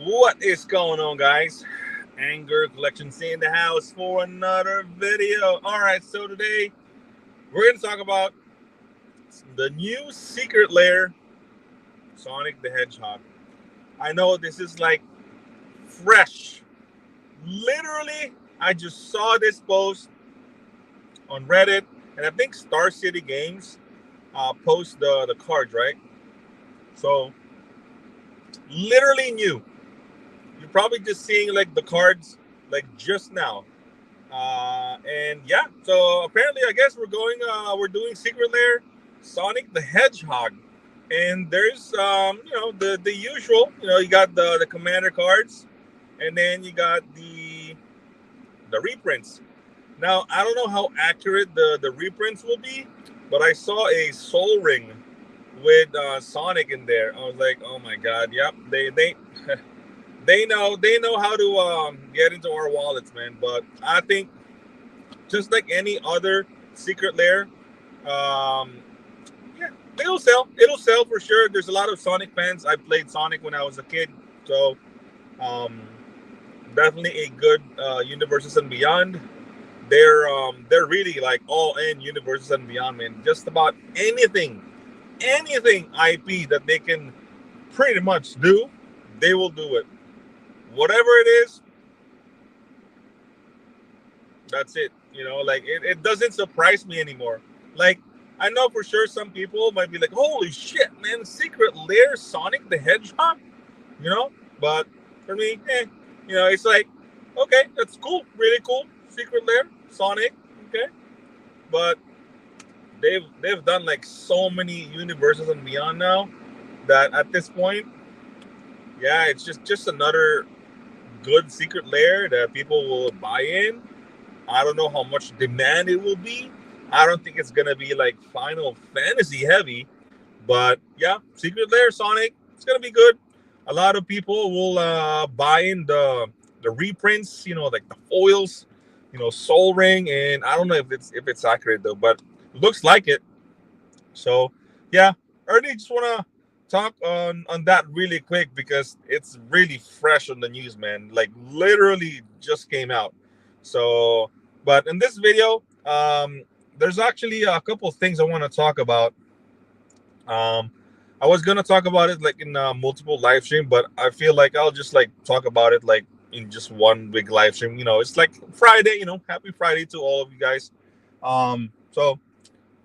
What is going on, guys? Anger Collection C in the house for another video. All right, so today we're going to talk about the new Secret Lair Sonic the Hedgehog. I know this is like fresh. Literally, I just saw this post on Reddit, and I think Star City Games post the cards, right? So, literally new. You're probably just seeing like the cards like just now. And yeah, so apparently, I guess we're doing Secret Lair, Sonic the Hedgehog, and there's the usual. You got the commander cards, and then you got the reprints. Now I don't know how accurate the reprints will be, but I saw a Soul Ring with Sonic in there. I was like, oh my god, yep, they they know how to get into our wallets, man. But I think just like any other secret lair, um, yeah, it'll sell. It'll sell for sure. There's a lot of Sonic fans. I played Sonic when I was a kid, so um, definitely a good Universes and Beyond. They're really like all in Universes and Beyond, man. Just about anything IP that they can pretty much do, they will do it. Whatever it is, that's it. Like it doesn't surprise me anymore. Like I know for sure some people might be like, "Holy shit, man! Secret Lair Sonic the Hedgehog," you know. But for me, it's like, okay, that's cool, really cool. Secret Lair Sonic, okay. But they've done like so many universes and beyond now that at this point, yeah, it's just another good secret lair that people will buy in. I don't know how much demand it will be. I don't think it's gonna be like Final Fantasy heavy, but yeah, Secret Lair Sonic, it's gonna be good. A lot of people will buy in the reprints, like the foils, Soul Ring, and I don't know if it's accurate though, but looks like it. So yeah, Ernie, just wanna talk on that really quick because it's really fresh on the news, man. Like literally just came out. So, but in this video, there's actually a couple of things I want to talk about. Um, I was gonna talk about it like in multiple live stream, but I feel like I'll just like talk about it like in just one big live stream. It's like Friday. Happy Friday to all of you guys. So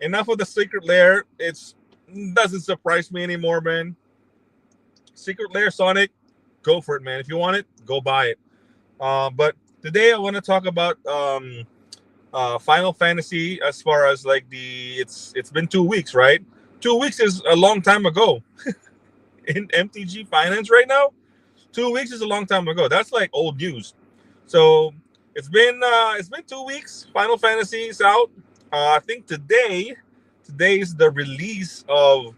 enough of the secret lair. It's doesn't surprise me anymore, man. Secret Lair Sonic, go for it, man. If you want it, go buy it. But today I want to talk about Final Fantasy as far as like it's been 2 weeks, right? 2 weeks is a long time ago in MTG finance right now. 2 weeks is a long time ago. That's like old news. So it's been 2 weeks. Final Fantasy is out. I think today is the release of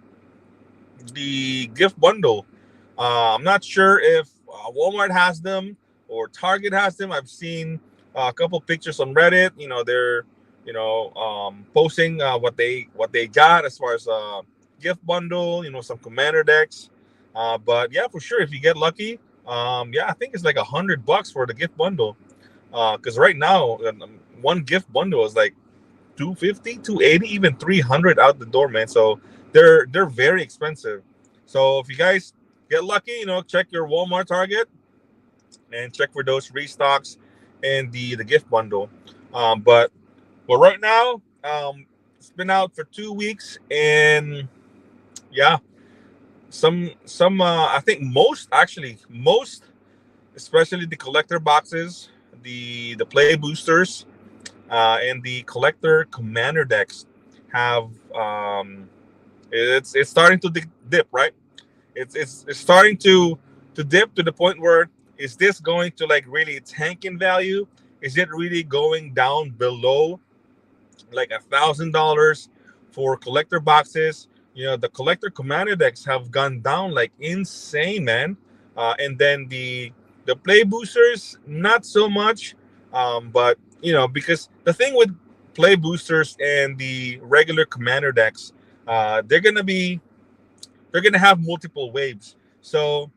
the gift bundle. I'm not sure if Walmart has them or Target has them. I've seen a couple pictures on Reddit. They're posting what they got as far as gift bundle. Some commander decks. But yeah, for sure, if you get lucky, yeah, I think it's like $100 for the gift bundle. Because right now, one gift bundle is like 250, 280, even 300 out the door, man. So they're very expensive. So if you guys get lucky, check your Walmart, Target, and check for those restocks and the gift bundle. But right now, it's been out for 2 weeks, and yeah, some I think most, especially the collector boxes, the play boosters, and the collector commander decks have it's starting to dip, right? It's starting to dip to the point where is this going to like really tank in value? Is it really going down below like $1,000 for collector boxes? The collector commander decks have gone down like insane, man. And then the play boosters, not so much. But because the thing with play boosters and the regular commander decks, they're gonna have multiple waves. So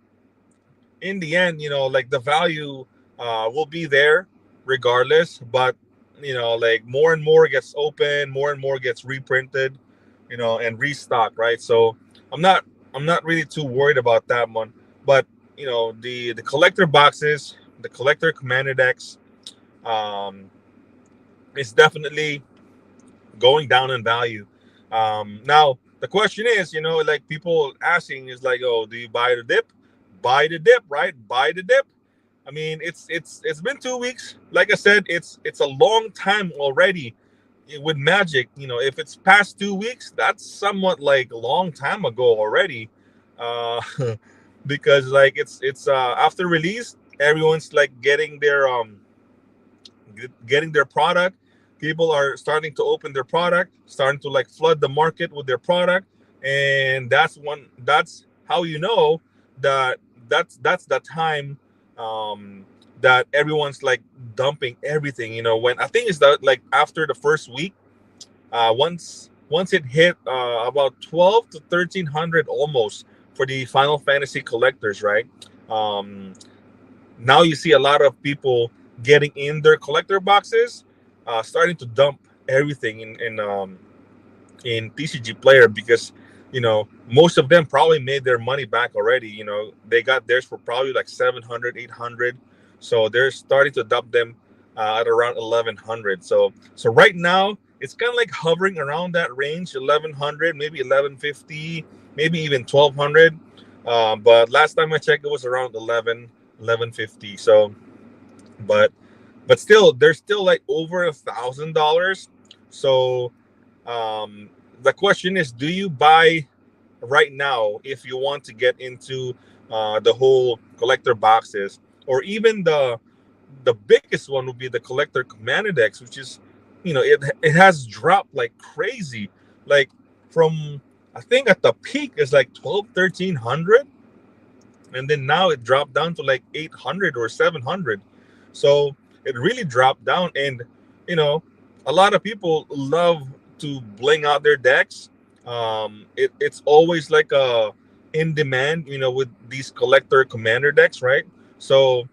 in the end, like the value will be there regardless. But like more and more gets open, more and more gets reprinted, and restocked, right? So I'm not I'm not really too worried about that one. But the collector boxes, the collector commander decks, um, is definitely going down in value. Now the question is, like people asking is like, oh, do you buy the dip? Buy the dip, right? Buy the dip. I mean, it's been 2 weeks. Like I said, it's a long time already with Magic. If it's past 2 weeks, that's somewhat like a long time ago already. Uh, because like it's after release, everyone's like getting their product. People are starting to open their product, starting to like flood the market with their product, and that's how that that's the time um that everyone's like dumping everything. When I think it's that like after the first week, once it hit about 12 to 1300 almost for the Final Fantasy collectors, right? um Now you see a lot of people getting in their collector boxes, starting to dump everything in TCG Player, because most of them probably made their money back already. They got theirs for probably like 700, 800, so they're starting to dump them at around 1100. So right now it's kind of like hovering around that range, 1100, maybe 1150, maybe even 1200. But last time I checked, it was around 1150. So, but still, they're still like over $1,000. So, um, the question is, do you buy right now if you want to get into the whole collector boxes, or even the biggest one would be the collector commander decks, which is, it has dropped like crazy, like from, I think at the peak is like 12, 1300, and then now it dropped down to like 800 or 700. So it really dropped down. And you know a lot of people love to bling out their decks. It's always like a in demand, with these collector commander decks, right? So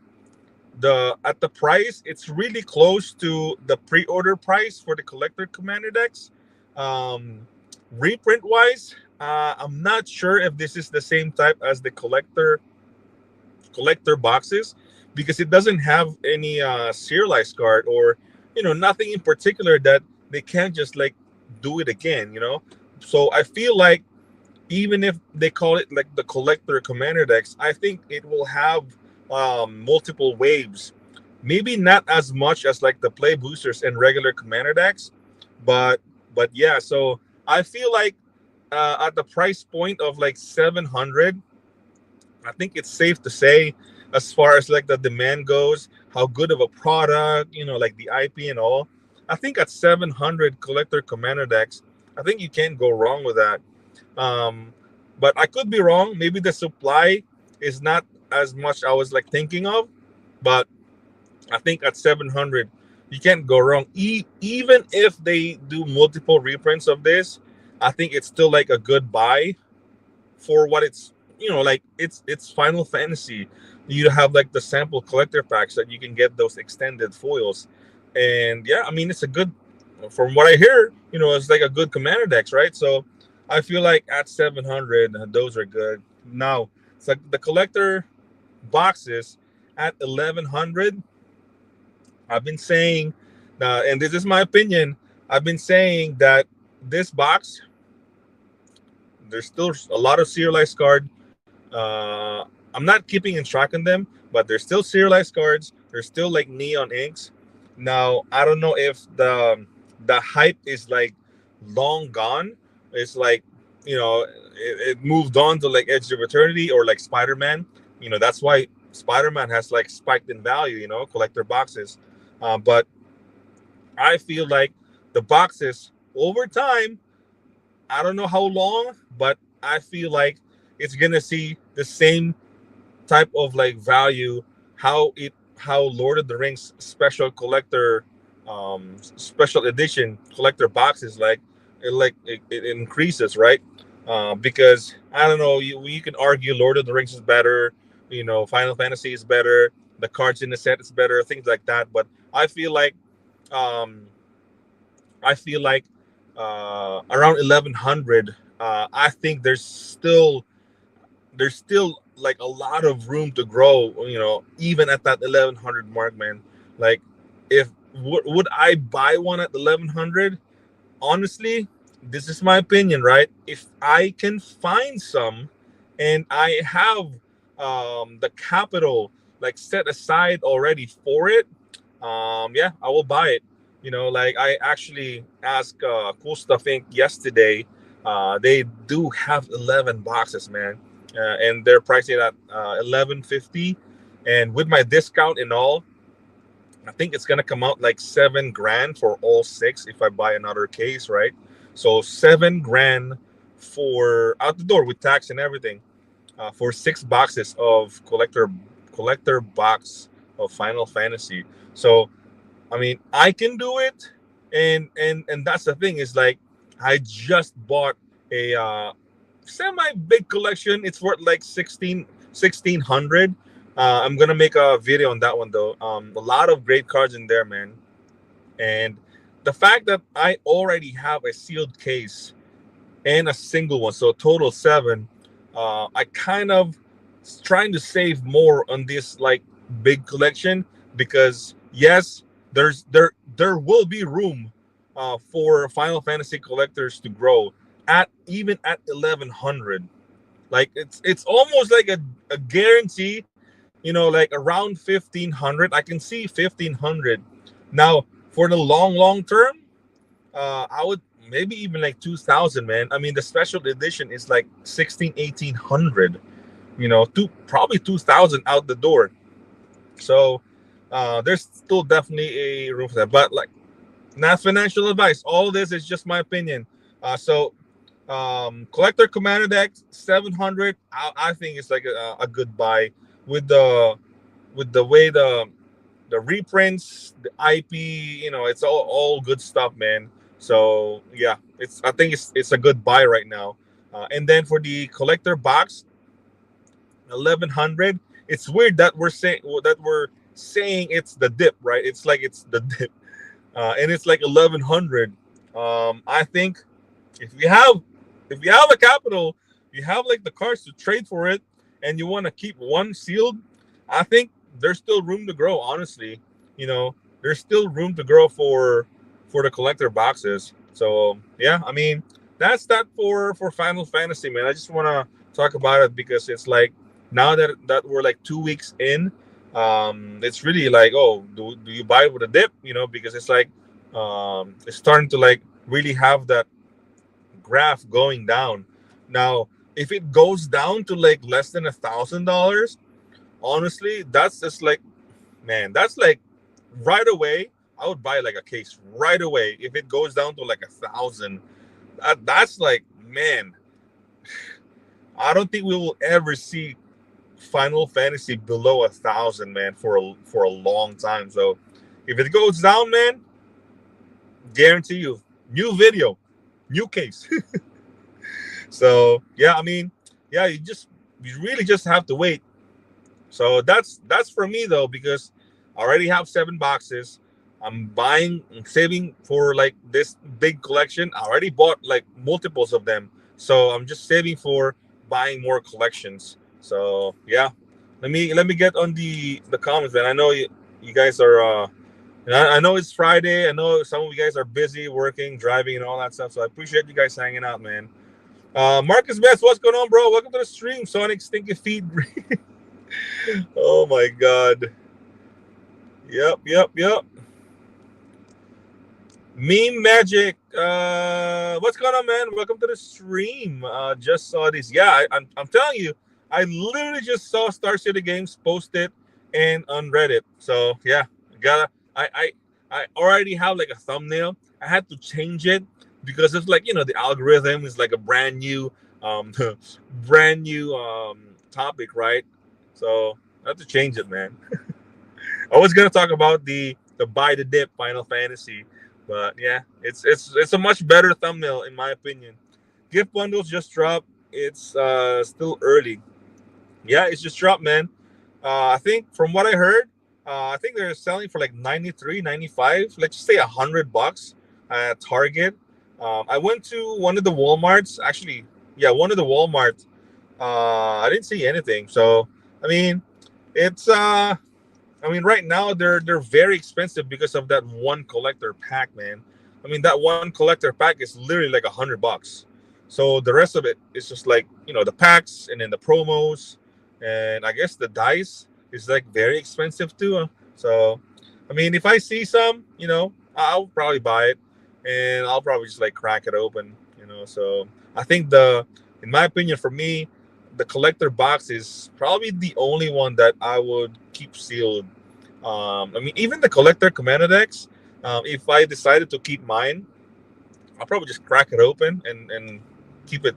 the at the price, it's really close to the pre-order price for the collector commander decks. um Reprint wise, I'm not sure if this is the same type as the collector boxes, because it doesn't have any serialized card, or nothing in particular that they can't just like do it again. So I feel like even if they call it like the collector commander decks, I think it will have multiple waves. Maybe not as much as like the play boosters and regular commander decks, but yeah. So I feel like at the price point of like 700, I think it's safe to say, as far as like the demand goes, how good of a product, like the IP and all. I think at 700 collector commander decks, I think you can't go wrong with that. Um, but I could be wrong. Maybe the supply is not as much I was like thinking of, but I think at 700, you can't go wrong. Even if they do multiple reprints of this, I think it's still like a good buy for what it's, like it's Final Fantasy. You have like the sample collector packs that you can get those extended foils. And yeah, I mean, it's a good, from what I hear, it's like a good commander decks, right? So I feel like at 700, those are good. Now it's like the collector boxes at 1100. I've been saying, and this is my opinion, I've been saying that this box, there's still a lot of serialized card. I'm not keeping in track on them, but there's still serialized cards. There's still like neon inks. Now I don't know if the hype is like long gone. It's like, it moved on to like Edge of Eternity or like Spider-Man. That's why Spider-Man has like spiked in value. Collector boxes. But I feel like the boxes over time, I don't know how long, but I feel like it's gonna see the same type of like value, how Lord of the Rings special collector, special edition collector boxes, it increases, right? Because I don't know, you can argue Lord of the Rings is better, Final Fantasy is better, the cards in the set is better, things like that. But I feel like um, I feel like around 1100, I think there's still like a lot of room to grow, even at that 1100 mark, man. Like, if would I buy one at 1100? Honestly, this is my opinion, right? If I can find some and I have the capital like set aside already for it, yeah, I will buy it. Like, I actually asked Cool Stuff Inc. yesterday. They do have 11 boxes, man, and they're pricing at 1150, and with my discount and all, I think it's gonna come out like 7 grand for all six if I buy another case, right? So 7 grand for out the door with tax and everything, for 6 boxes of collector box of Final Fantasy. So I mean, I can do it, and that's the thing is, like, I just bought a semi big collection. It's worth like 1600. I'm gonna make a video on that one though. A lot of great cards in there, man. And the fact that I already have a sealed case and a single one, so total 7. I kind of trying to save more on this like big collection, because yes, there will be room for Final Fantasy collectors to grow at even at 1100. Like, it's almost like a guarantee, like around 1500. I can see 1500. Now, for the long term, I would maybe even like 2000, man. I mean, the special edition is like 1800. Probably 2000 out the door. So there's still definitely a room for that. But, like, not financial advice. All this is just my opinion. So collector commander deck 700. I think it's like a good buy with the way the reprints, the IP. It's all good stuff, man. So yeah, I think it's a good buy right now. And then for the collector box, 1100. It's weird that we're saying it's the dip, right? It's like it's the dip, and it's like 1100. I think if you have a capital, you have like the cards to trade for it, and you want to keep one sealed, I think there's still room to grow. Honestly, there's still room to grow for the collector boxes. So yeah, I mean, that's that for Final Fantasy, man. I just want to talk about it because it's like, now that we're like 2 weeks in, it's really like, oh, do you buy with a dip? Because it's like, it's starting to like really have that graph going down. Now, if it goes down to like less than $1,000, honestly, that's just like, man, that's like right away. I would buy like a case right away if it goes down to like 1,000. That's like, man, I don't think we will ever see Final Fantasy below 1,000, man, for a long time. So if it goes down, man, guarantee you new video, new case. So yeah, I mean, yeah, you really just have to wait. So that's for me though, because I already have 7 boxes. I'm saving for like this big collection. I already bought like multiples of them, so I'm just saving for buying more collections. So yeah, let me get on the comments, man. I know you guys are. I know it's Friday. I know some of you guys are busy working, driving, and all that stuff. So I appreciate you guys hanging out, man. Marcus Best, what's going on, bro? Welcome to the stream, Sonic Stinky Feet. Oh my God. Yep. Meme Magic. What's going on, man? Welcome to the stream. Just saw this. Yeah, I'm telling you, I literally just saw Star City Games post it and on Reddit. So yeah, I already have like a thumbnail. I had to change it because it's like, the algorithm is like a brand new brand new topic, right? So I have to change it, man. I was gonna talk about the buy the dip Final Fantasy, but yeah, it's a much better thumbnail in my opinion. Gift bundles just dropped. It's still early. Yeah, it's just dropped, man. I think from what I heard, I think they're selling for like 93, 95. Let's just say $100 at Target. I went to one of the Walmarts. Actually, yeah, one of the Walmarts. I didn't see anything. So, I mean, it's I mean, right now they're very expensive because of that one collector pack, man. I mean, that one collector pack is literally like $100. So the rest of it is just like the packs and then the promos, and I guess the dice is like very expensive too. So, I mean, if I see some, I'll probably buy it, and I'll probably just like crack it open. So I think in my opinion, for me, the collector box is probably the only one that I would keep sealed. I mean, even the collector commander decks, if I decided to keep mine, I'll probably just crack it open and keep it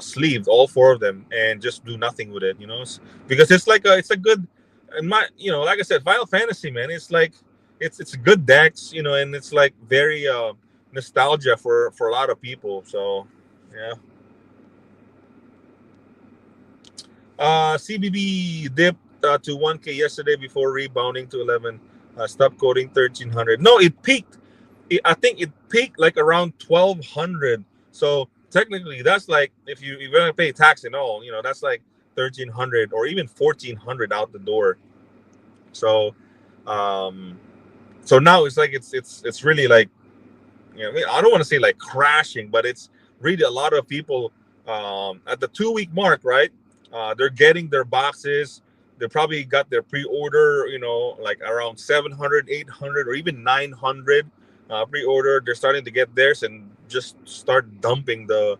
sleeved, all four of them, and just do nothing with it. Because it's a good, and like I said, Final Fantasy, man, it's like it's a good decks, and it's like very nostalgia for a lot of people. So yeah. CBB dipped to 1K yesterday before rebounding to 11. Stop quoting 1300. No, it peaked. I think it peaked like around 1200. So technically, that's like if you're gonna pay tax and all, that's like 1300 or even 1400 out the door. So, um, so now it's like it's really like I mean, I don't want to say like crashing, but it's really a lot of people at the 2 week mark, right? They're getting their boxes. They probably got their pre-order, like around 700, 800, or even 900 pre-order. They're starting to get theirs and just start dumping the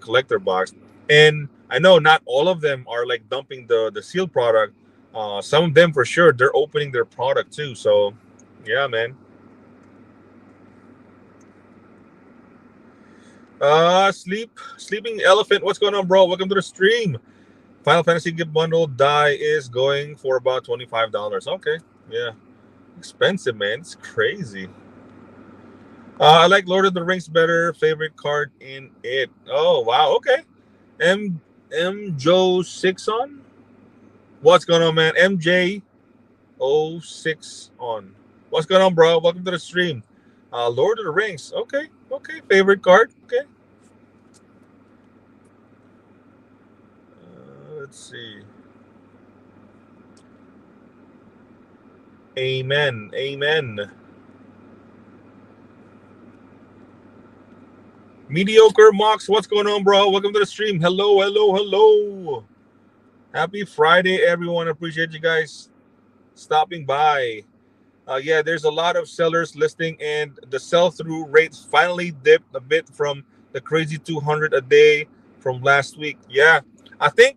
collector box. And I know not all of them are like dumping the sealed product. Some of them for sure they're opening their product too. So yeah, man. Sleeping Elephant, what's going on, bro? Welcome to the stream. Final Fantasy gift bundle die is going for about $25. Okay, yeah, expensive, man. It's crazy. I like Lord of the Rings better. Favorite card in it. Oh wow, okay. M Joe 6 on. What's going on, man? MJ06 on. What's going on, bro? Welcome to the stream. Lord of the Rings. Okay, okay. Favorite card. Okay. Let's see. Amen. Amen. Mediocre Mox, what's going on, bro? Welcome to the stream. Hello, hello, hello. Happy Friday, everyone. Appreciate you guys stopping by. Yeah, there's a lot of sellers listing, and the sell-through rates finally dipped a bit from the crazy 200 a day from last week. Yeah, I think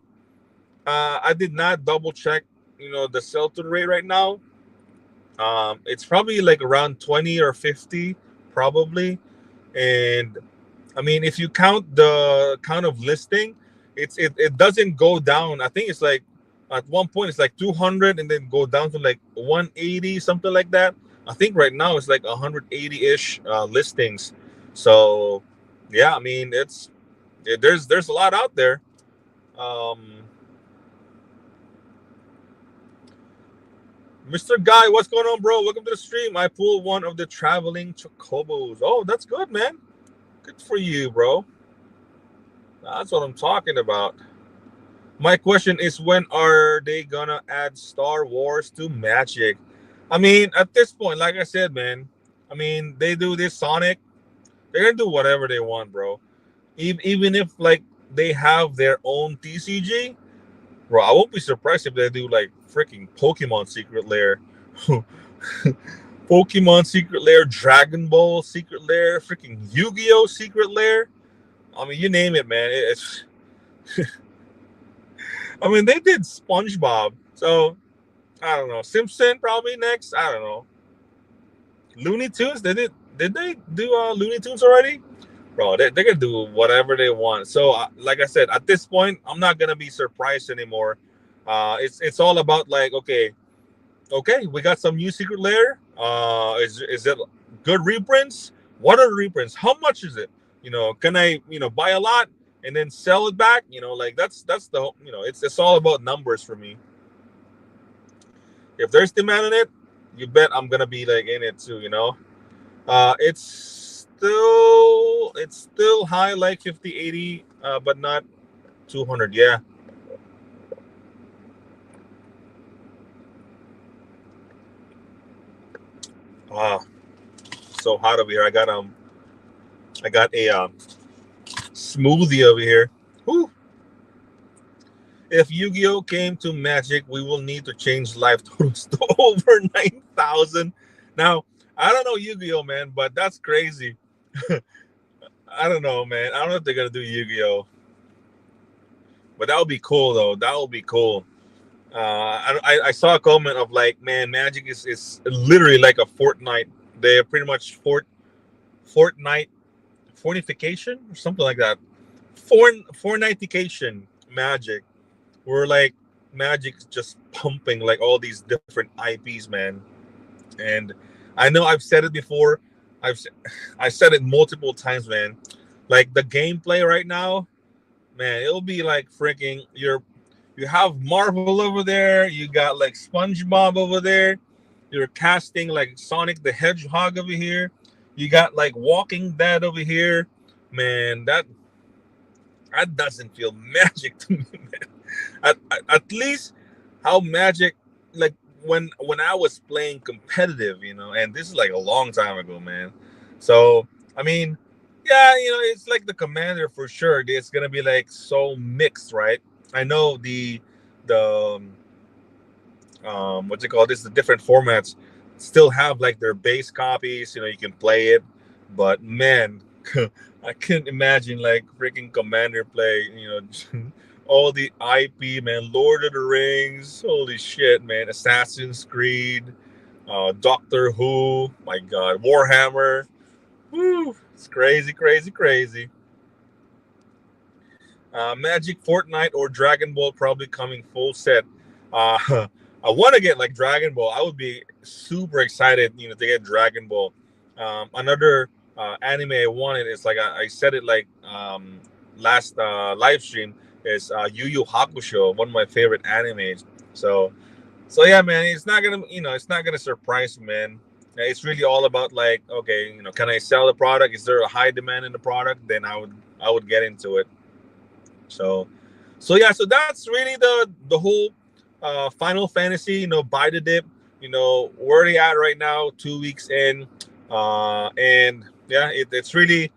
I did not double check, the sell-through rate right now. It's probably like around 20 or 50, probably. And I mean, if you count the count of listing, it doesn't go down. I think it's like at one point it's like 200 and then go down to like 180, something like that. I think right now it's like 180-ish listings. So yeah, I mean there's a lot out there. Um, Mr. Guy, what's going on, bro? Welcome to the stream. I pulled one of the traveling chocobos. Oh, that's good, man. Good for you, bro. That's what I'm talking about. My question is, when are they gonna add Star Wars to Magic? I mean, at this point, like I said, man, I mean, they do this Sonic. They're gonna do whatever they want, bro. Even if like they have their own TCG, bro, I won't be surprised if they do like freaking Pokemon Secret Lair. Pokemon Secret Lair, Dragon Ball Secret Lair, freaking Yu-Gi-Oh Secret Lair. I mean, you name it, man. It's. I mean, they did SpongeBob, so I don't know. Simpson probably next. I don't know. Looney Tunes. Did they do Looney Tunes already? Bro, they're gonna do whatever they want. So, like I said, at this point, I'm not gonna be surprised anymore. It's all about like, okay, we got some new Secret Lair. Is it good reprints? What are the reprints? How much is it? Can I buy a lot and then sell it back. Like that's the it's all about numbers for me. If there's demand in it, you bet I'm gonna be like in it too. It's still high, like 50, 80, but not 200. Yeah. Wow, so hot over here. I got a smoothie over here. Whew. If Yu-Gi-Oh came to Magic, we will need to change life totals to over 9,000. Now, I don't know Yu-Gi-Oh, man, but that's crazy. I don't know, man. I don't know if they're gonna do Yu-Gi-Oh, but that would be cool, though. That would be cool. I saw a comment of like, man, Magic is literally like a Fortnite. They're pretty much Fortnite fortification or something like that. Fortnitecation Magic. We're like Magic's just pumping like all these different IPs, man. And I know I've said it before. I've I said it multiple times, man. Like the gameplay right now, man, it'll be like freaking you have Marvel over there, you got like SpongeBob over there, you're casting like Sonic the Hedgehog over here, you got like Walking Dead over here. Man, that doesn't feel magic to me, man. At least how magic, like when I was playing competitive, and this is like a long time ago, man. So I mean, yeah, it's like the commander for sure. It's gonna be like so mixed, right? I know the what's it called? This the different formats still have like their base copies. You can play it, but man, I can't imagine like freaking Commander play. All the IP, man. Lord of the Rings, holy shit, man. Assassin's Creed, Doctor Who, my God, Warhammer. Woo, it's crazy, crazy, crazy. Magic, Fortnite, or Dragon Ball probably coming full set. Uh, I want to get like Dragon Ball. I would be super excited, to get Dragon Ball. Another anime I wanted is like I said it like last live stream is Yu Yu Hakusho, one of my favorite animes. So yeah, man, it's not gonna surprise me, man. It's really all about like, okay, can I sell the product? Is there a high demand in the product? Then I would get into it. So, yeah, so that's really the whole Final Fantasy. Buy the dip. Where they at right now? 2 weeks in, and yeah, it's really,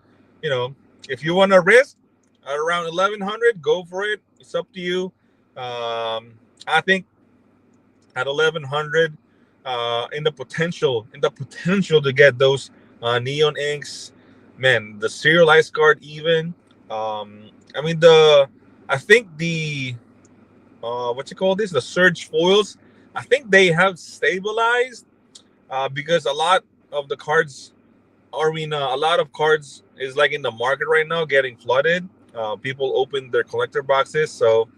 if you want to risk at around 1100, go for it. It's up to you. I think at 1100, in the potential to get those neon inks, man, the serialized card even. I mean I think the what you call this, the surge foils. I think they have stabilized because a lot of the cards, or I mean, a lot of cards is like in the market right now, getting flooded. People open their collector boxes, so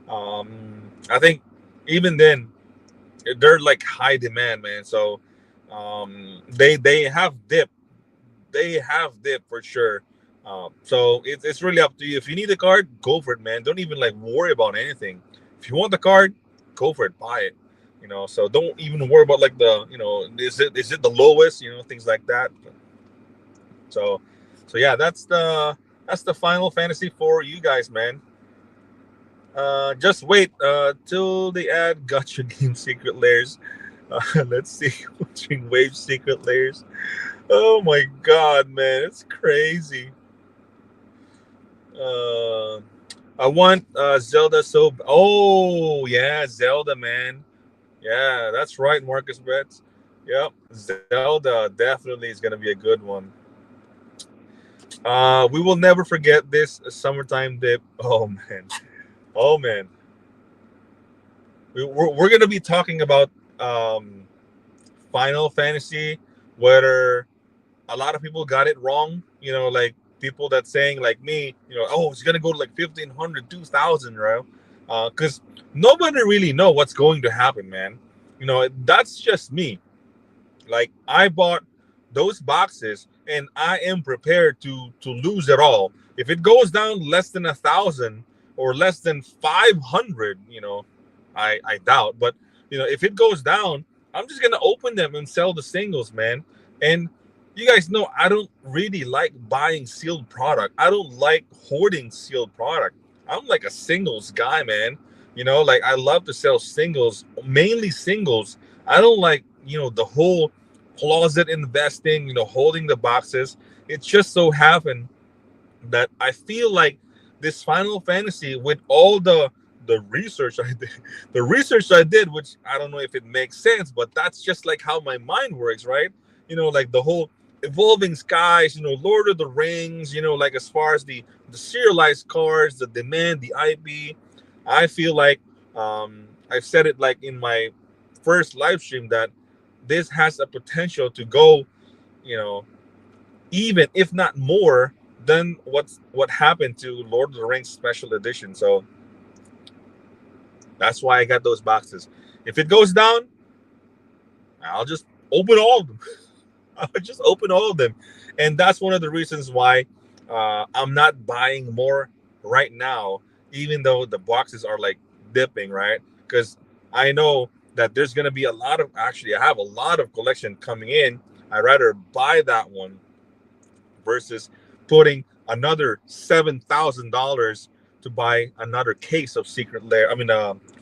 I think even then they're like high demand, man. So they have dipped. They have dipped for sure. So it's really up to you. If you need a card, go for it, man. Don't even like worry about anything. If you want the card, go for it, buy it. So don't even worry about like is it the lowest, things like that. So yeah, that's the Final Fantasy for you guys, man. Just wait till they add Gotcha Game Secret Lairs. Let's see between Wave Secret Lairs. Oh my God, man, it's crazy. Uh, I want Zelda so. Oh yeah, Zelda, man. Yeah, that's right, Marcus Betts. Yep, Zelda definitely is gonna be a good one. We will never forget this summertime dip. Oh man, oh man. We're gonna be talking about um, Final Fantasy, whether a lot of people got it wrong. Like people that saying like me, oh, it's gonna go to like 1,500, 2,000, right? Because nobody really know what's going to happen, man. That's just me. Like I bought those boxes and I am prepared to lose it all. If it goes down less than 1,000 or less than 500, I doubt. But if it goes down, I'm just gonna open them and sell the singles, man. And you guys know I don't really like buying sealed product. I don't like hoarding sealed product. I'm like a singles guy, man. Like I love to sell singles, mainly singles. I don't like, the whole closet investing, holding the boxes. It just so happened that I feel like this Final Fantasy, with all the research I did, which I don't know if it makes sense, but that's just like how my mind works, right? Like the whole evolving skies, Lord of the Rings, like as far as the serialized cards, the demand, the IP. I feel like I've said it like in my first live stream that this has a potential to go, you know, even if not more than what happened to Lord of the Rings Special Edition. So that's why I got those boxes. If it goes down, I'll just open all of them. I'll just open all of them, and that's one of the reasons why I'm not buying more right now, even though the boxes are like dipping, right? Because I know that there's gonna be a lot of, actually, I have a lot of collection coming in. I'd rather buy that one versus putting another $7,000 to buy another case of Secret Lair. I mean,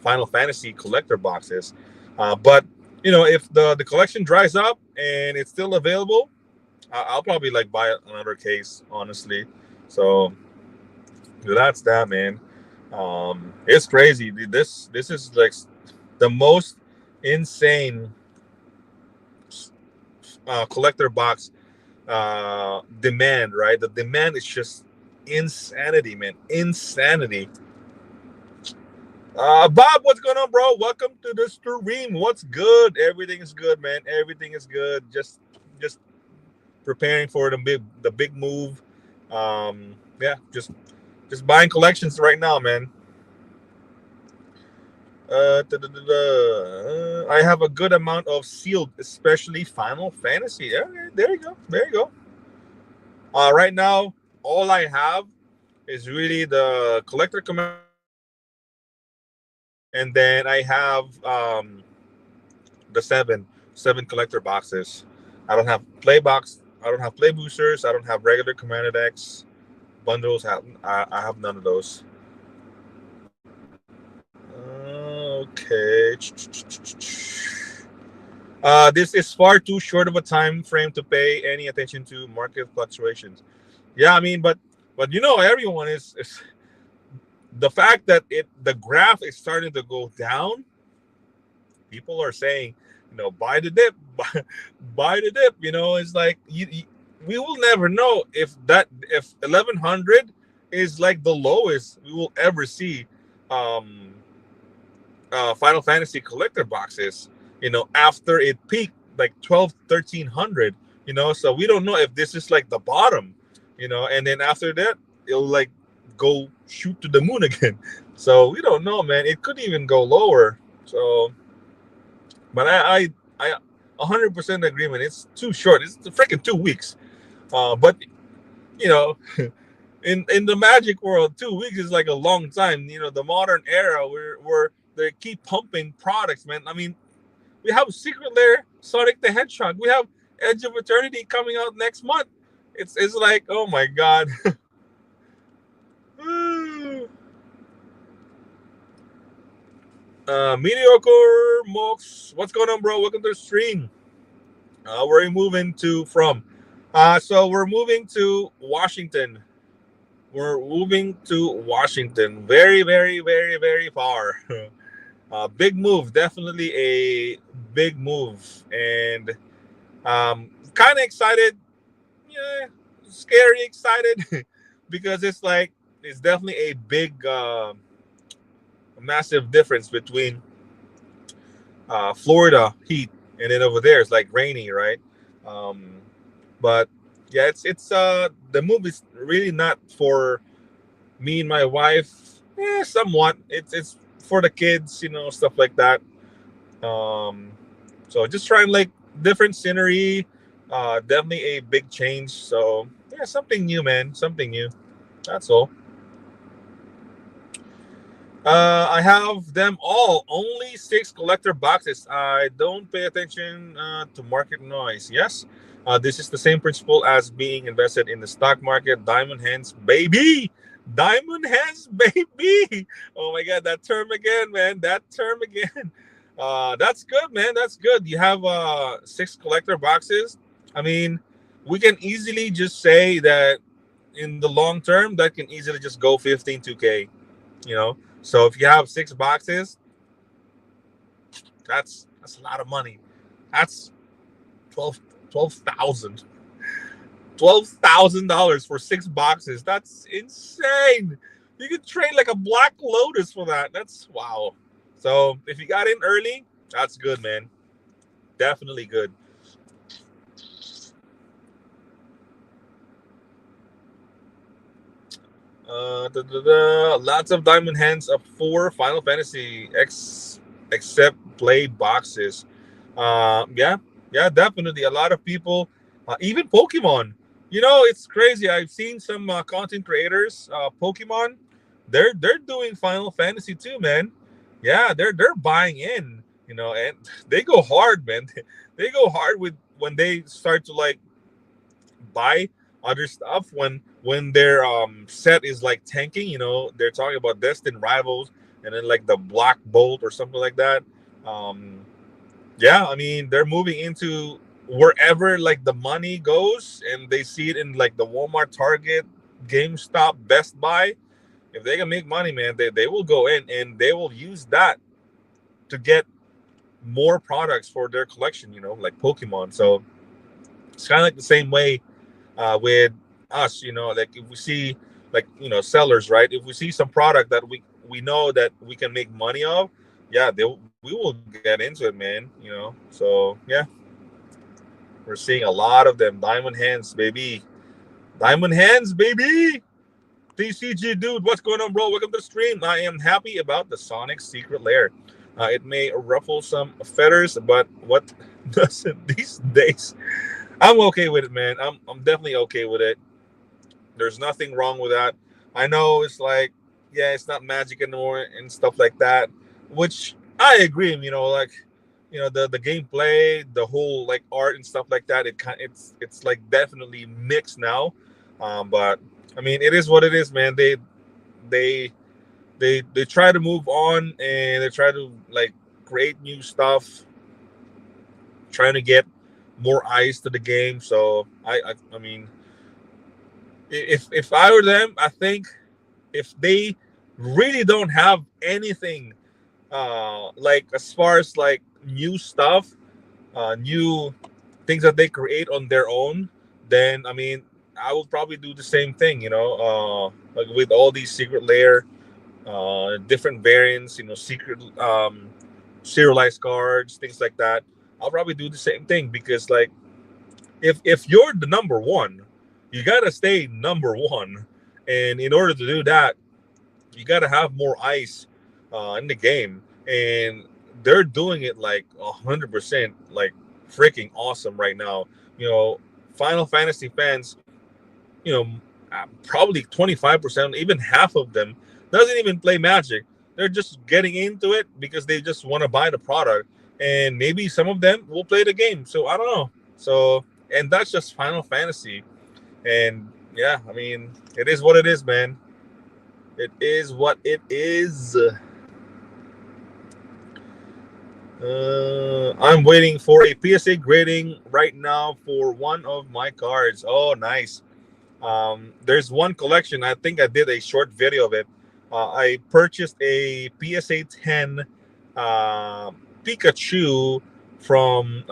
Final Fantasy collector boxes. But if the collection dries up and it's still available, I'll probably like buy another case, honestly. So that's that, man. It's crazy. This is like the most insane collector box demand, right? The demand is just insanity, man. Insanity. Bob, what's going on, bro? Welcome to the stream. What's good? Everything is good, man. Everything is good. Just preparing for the big move. Yeah, just buying collections right now, man. I have a good amount of sealed, especially Final Fantasy. Okay, there you go. There you go. Right now, all I have is really the collector command, and then I have the seven collector boxes. I don't have play box. I don't have play boosters. I don't have regular Commander decks. Bundles. I have none of those. Okay. This is far too short of a time frame to pay any attention to market fluctuations. Yeah, I mean, but everyone is the fact that the graph is starting to go down. People are saying, buy the dip, buy the dip. It's like we will never know if 1100 is like the lowest we will ever see. Final Fantasy collector boxes, after it peaked like 1300, so we don't know if this is like the bottom, and then after that it'll like go shoot to the moon again. So we don't know, man. It could even go lower. So, but I 100% agreement. It's too short. It's freaking 2 weeks. But you know, in the Magic world, 2 weeks is like a long time. The modern era where they keep pumping products, man. I mean, we have Secret Lair, Sonic the Hedgehog. We have Edge of Eternity coming out next month. It's like, oh my god. Mediocre Mox, what's going on, bro? Welcome to the stream. Where are you moving to from? So we're moving to Washington. We're moving to Washington. Very, very, very, very far. Big move. Definitely a big move. And kind of excited. Yeah, scary excited. Because it's definitely a big, massive difference between Florida heat and then over there it's like rainy, right? But yeah, it's the move is really not for me and my wife. Somewhat. It's for the kids, stuff like that. So just trying like different scenery, Definitely a big change. So yeah, something new, man. Something new. That's all. I have them all. Only six collector boxes. I don't pay attention to market noise. Yes, this is the same principle as being invested in the stock market. Diamond hands, baby. Diamond hands, baby. Oh my God, that term again, man. That term again. That's good, man. That's good. You have six collector boxes. I mean, we can easily just say that in the long term, that can easily just go 15 2K. You know, so if you have six boxes, that's a lot of money. That's 12 $12,000. $12,000 for six boxes. That's insane. You could trade like a Black Lotus for that. That's wow. So if you got in early, that's good, man. Definitely good. Lots of diamond hands up for Final Fantasy except play boxes. Yeah, yeah, definitely. A lot of people, even Pokemon. You know, it's crazy. I've seen some content creators, Pokemon. They're doing Final Fantasy too, man. Yeah, they're buying in. You know, and they go hard, man. They go hard with when they start to like buy other stuff when their set is like tanking. You know, they're talking about Destined Rivals and then like the Black Bolt or something like that. Um, yeah, I mean they're moving into wherever like the money goes, and they see it in like the Walmart, Target, GameStop, Best Buy. If they can make money, man, they will go in and they will use that to get more products for their collection. You know, like Pokemon. So it's kind of like the same way with us. You know, like if we see like sellers, right? If we see some product that we know that we can make money of, yeah, we will get into it, man. So yeah, we're seeing a lot of them. Diamond hands, baby. Diamond hands, baby. TCG dude, what's going on, bro? Welcome to the stream. I am happy about the Sonic Secret Lair. It may ruffle some feathers, but what doesn't these days? I'm okay with it, man. I'm definitely okay with it. There's nothing wrong with that. I know it's like, yeah, it's not magic anymore and stuff like that, which I agree. Like, the gameplay, the whole like art and stuff like that. It's like definitely mixed now. But I mean, it is what it is, man. They they try to move on and they try to like create new stuff, trying to get more eyes to the game. So I mean, if I were them, I think if they really don't have anything like as far as like new stuff, new things that they create on their own, then I mean I would probably do the same thing. Like with all these Secret Lair, different variants, secret serialized cards, things like that. I'll probably do the same thing because like if you're the number one, you gotta stay number one, and in order to do that, you gotta have more ice in the game, and they're doing it like 100%, like freaking awesome right now. Final Fantasy fans, you know, probably 25%, even half of them, doesn't even play Magic. They're just getting into it because they just want to buy the product, and maybe some of them will play the game. So I don't know. So, and that's just Final Fantasy, and yeah, I mean, it is what it is, man. It is what it is. I'm waiting for a PSA grading right now for one of my cards. Oh, nice. There's one collection. I think I did a short video of it. I purchased a PSA 10 Pikachu from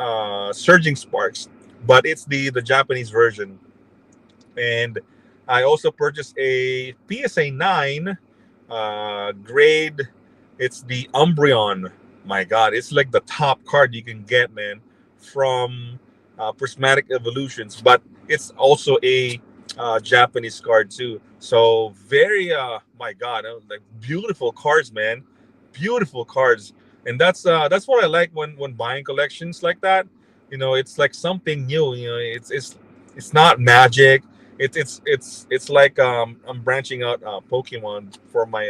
Surging Sparks, but it's the Japanese version. And I also purchased a PSA 9 grade. It's the Umbreon. My God, it's like the top card you can get, man, from Prismatic Evolutions. But it's also a Japanese card too. So very, my God, like beautiful cards, man, beautiful cards. And that's what I like when buying collections like that. it's like something new. It's not magic. It's like I'm branching out Pokemon for my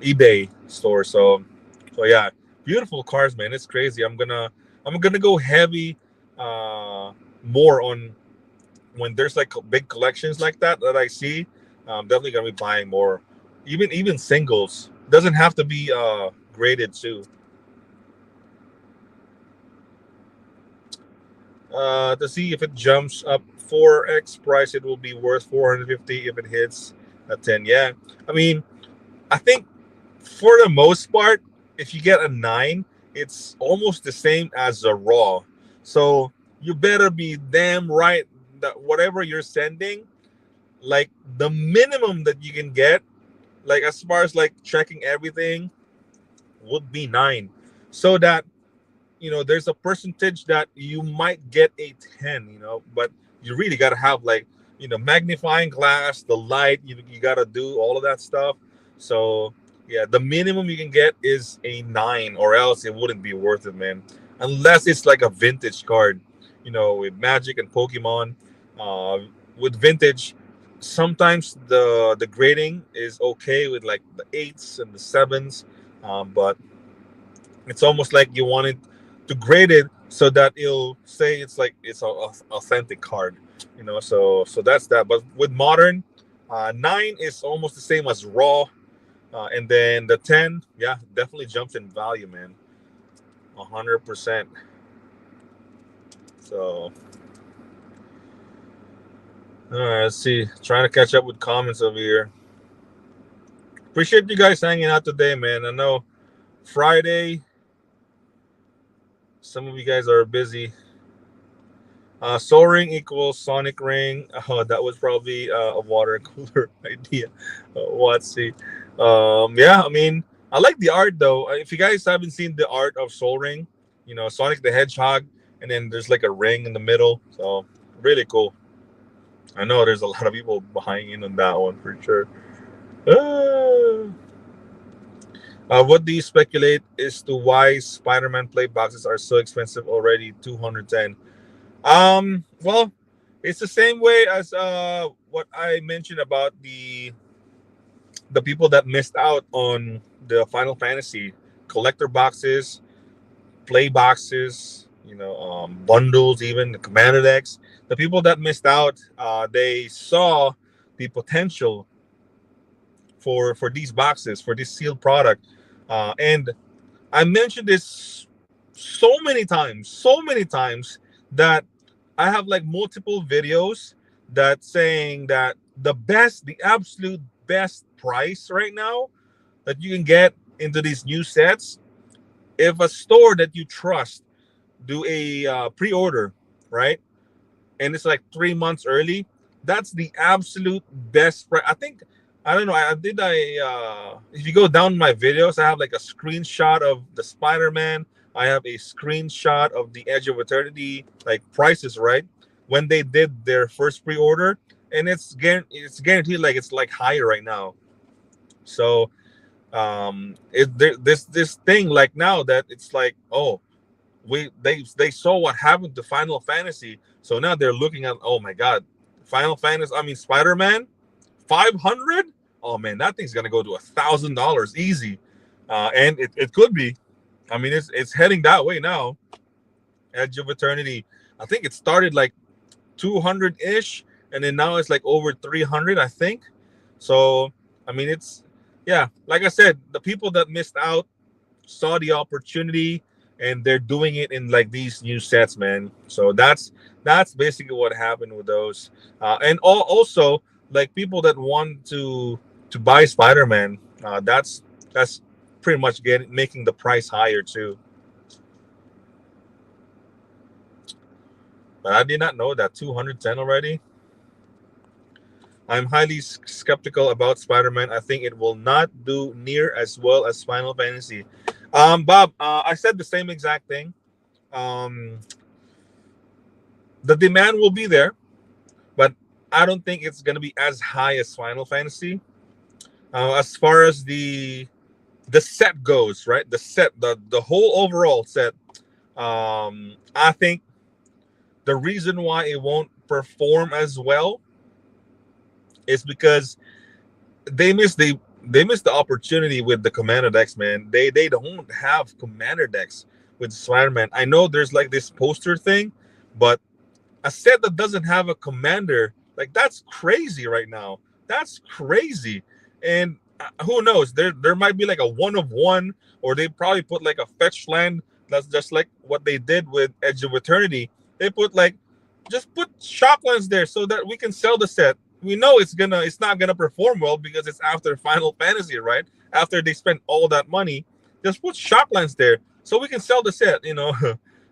eBay store. So yeah, beautiful cars, man. It's crazy. I'm gonna go heavy, more on when there's like big collections like that I see. I'm definitely gonna be buying more, even singles. Doesn't have to be graded too. To see if it jumps up 4x price, it will be worth 450 if it hits a 10. Yeah, I mean, I think for the most part, if you get a 9, it's almost the same as a raw. So you better be damn right that whatever you're sending, like the minimum that you can get, like as far as like checking everything, would be 9. So that there's a percentage that you might get a 10, but you really got to have like magnifying glass, the light, you got to do all of that stuff. So yeah, the minimum you can get is a 9, or else it wouldn't be worth it, man, unless it's like a vintage card, with Magic and Pokemon. uh with vintage, sometimes the grading is okay with like the 8s and the 7s, but it's almost like you want it to grade it so that it'll say it's like it's a authentic card, So that's that. But with modern, 9 is almost the same as raw, and then the 10, yeah, definitely jumps in value, man, 100%. So, all right, let's see. Trying to catch up with comments over here. Appreciate you guys hanging out today, man. I know Friday, some of you guys are busy. Soaring equals Sonic Ring. Oh, that was probably a water cooler idea. Let's see. Yeah, I mean, I like the art though. If you guys haven't seen the art of Soaring, Sonic the Hedgehog, and then there's like a ring in the middle. So really cool. I know there's a lot of people behind in on that one for sure. Uh, what do you speculate as to why Spider-Man play boxes are so expensive already? 210. Well, it's the same way as what I mentioned about the people that missed out on the Final Fantasy collector boxes, play boxes, bundles, even the Commander decks. The people that missed out, they saw the potential for these boxes, for this sealed product, and I mentioned this so many times that I have like multiple videos that saying that the absolute best price right now that you can get into these new sets, if a store that you trust do a pre-order, right, and it's like 3 months early, that's the absolute best price. I think, I don't know. If you go down my videos, I have like a screenshot of the Spider-Man. I have a screenshot of the Edge of Eternity, like prices, right? When they did their first pre-order, and it's guaranteed like it's like higher right now. So this thing like now that it's like, oh, they saw what happened to Final Fantasy, so now they're looking at, oh my god, Final Fantasy, I mean Spider-Man, 500. Oh man, that thing's gonna go to $1,000 easy, and it could be. I mean, it's heading that way now. Edge of Eternity, I think it started like 200 ish, and then now it's like over 300, I think. So I mean, it's, yeah, like I said, the people that missed out saw the opportunity, and they're doing it in like these new sets, man. So that's basically what happened with those, and also like people that want to buy Spider-Man, that's pretty much getting making the price higher too. But I did not know that 210 already. I'm highly skeptical about Spider-Man. I think it will not do near as well as Final Fantasy. Bob, I said the same exact thing. Um, the demand will be there, but I don't think it's going to be as high as Final Fantasy. As far as the set goes, right? The whole overall set. I think the reason why it won't perform as well is because they missed the opportunity with the commander decks, man. They don't have commander decks with Spider-Man. I know there's like this poster thing, but a set that doesn't have a commander, like that's crazy right now. That's crazy. And who knows? There might be like a one of one, or they probably put like a fetch land. That's just like what they did with Edge of Eternity. They put like just put shocklands there so that we can sell the set. We know it's not gonna perform well because it's after Final Fantasy, right? After they spent all that money, just put shocklands there so we can sell the set.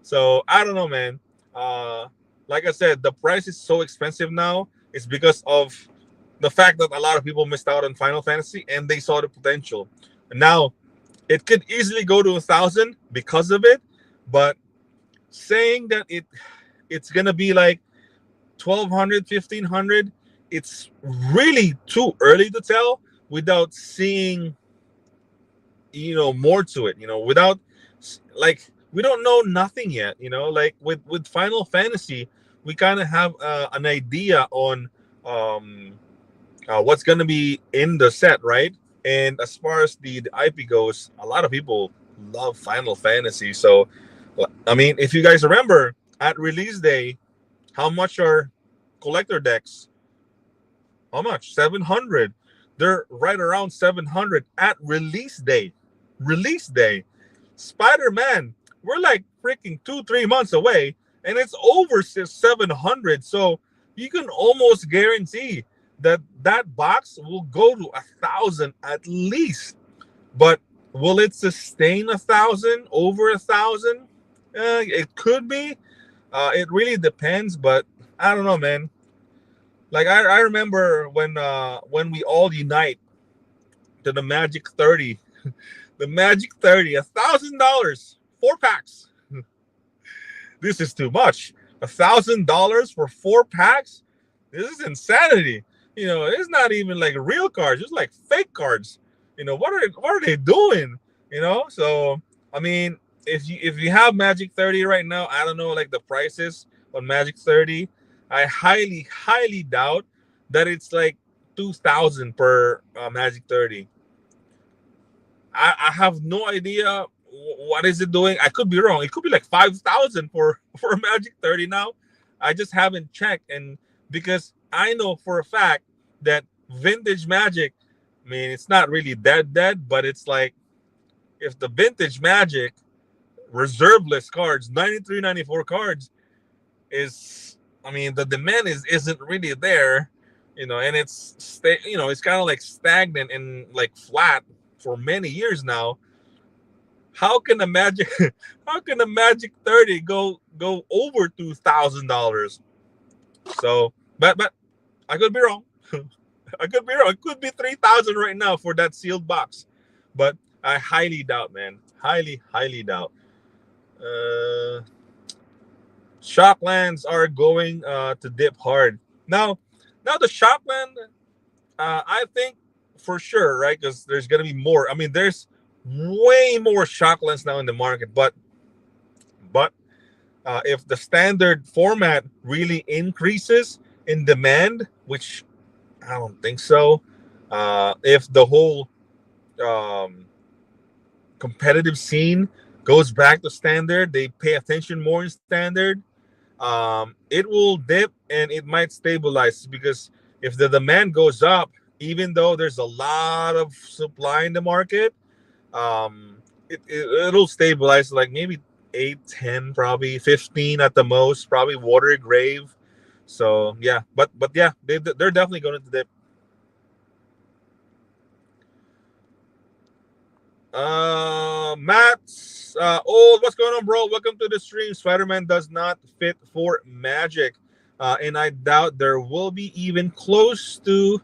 So I don't know, man. Uh, like I said, the price is so expensive now. It's because of the fact that a lot of people missed out on Final Fantasy and they saw the potential. And now it could easily go to 1,000 because of it, but saying that it's gonna be like 1,200, 1,500, it's really too early to tell without seeing more to it. Without like we don't know nothing yet. Like with Final Fantasy, we kind of have an idea on what's gonna be in the set, right? And as far as the IP goes, a lot of people love Final Fantasy. So, I mean, if you guys remember at release day, how much are collector decks? How much? 700. They're right around 700 at release day. Release day. Spider-Man, we're like freaking 2-3 months away, and it's over 700. So you can almost guarantee that box will go to 1,000 at least. But will it sustain 1,000? Over 1,000? It could be. It really depends, but I don't know, man. Like I remember when we all unite to the Magic 30, the Magic 30, $1,000, 4 packs. This is too much. $1,000 for 4 packs? This is insanity. It's not even like real cards. It's like fake cards. What are they doing? So I mean, if you have Magic 30 right now, I don't know like the prices on Magic 30. I highly, highly doubt that it's like 2,000 per Magic 30. I have no idea what is it doing. I could be wrong. It could be like 5,000 for Magic 30 now. I just haven't checked, and because I know for a fact that vintage Magic, I mean, it's not really dead, but it's like if the vintage Magic reserve list cards, 93, 94 cards is, I mean, the demand isn't really there, and it's kind of like stagnant and like flat for many years now. How can a Magic how can a Magic 30 go over $2,000? So, but I could be wrong. I could be wrong. It could be 3,000 right now for that sealed box, but I highly doubt, man. Highly, highly doubt. Shocklands are going to dip hard now. The Shockland, I think for sure, right? Because there's gonna be more. I mean, there's way more Shocklands now in the market, but if the standard format really increases in demand, which I don't think so, if the whole competitive scene goes back to standard, they pay attention more in standard, it will dip and it might stabilize, because if the demand goes up, even though there's a lot of supply in the market, it'll stabilize like maybe 8, 10, probably 15 at the most, probably water grave. So yeah, but yeah, they're definitely going to dip. Matt's old, what's going on, bro? Welcome to the stream. Spider-Man does not fit for Magic, and I doubt there will be even close to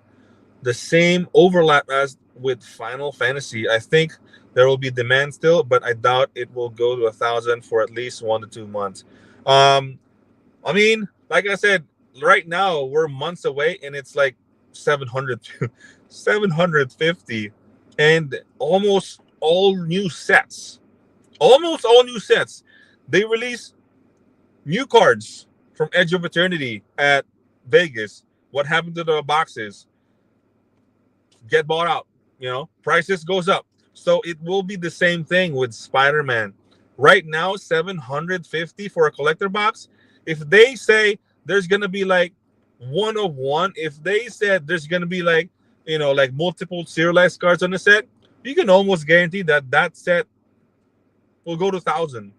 the same overlap as with Final Fantasy. I think there will be demand still, but I doubt it will go to 1,000 for at least 1 to 2 months. I mean, like I said, right now we're months away, and it's like 700, 750, and almost all new sets. Almost all new sets. They release new cards from Edge of Eternity at Vegas. What happened to the boxes? Get bought out. Prices goes up. So it will be the same thing with Spider-Man. Right now, 750 for a collector box. If they say there's gonna be like one of one, if they said there's gonna be like like multiple serialized cards on the set, you can almost guarantee that set will go to 1,000.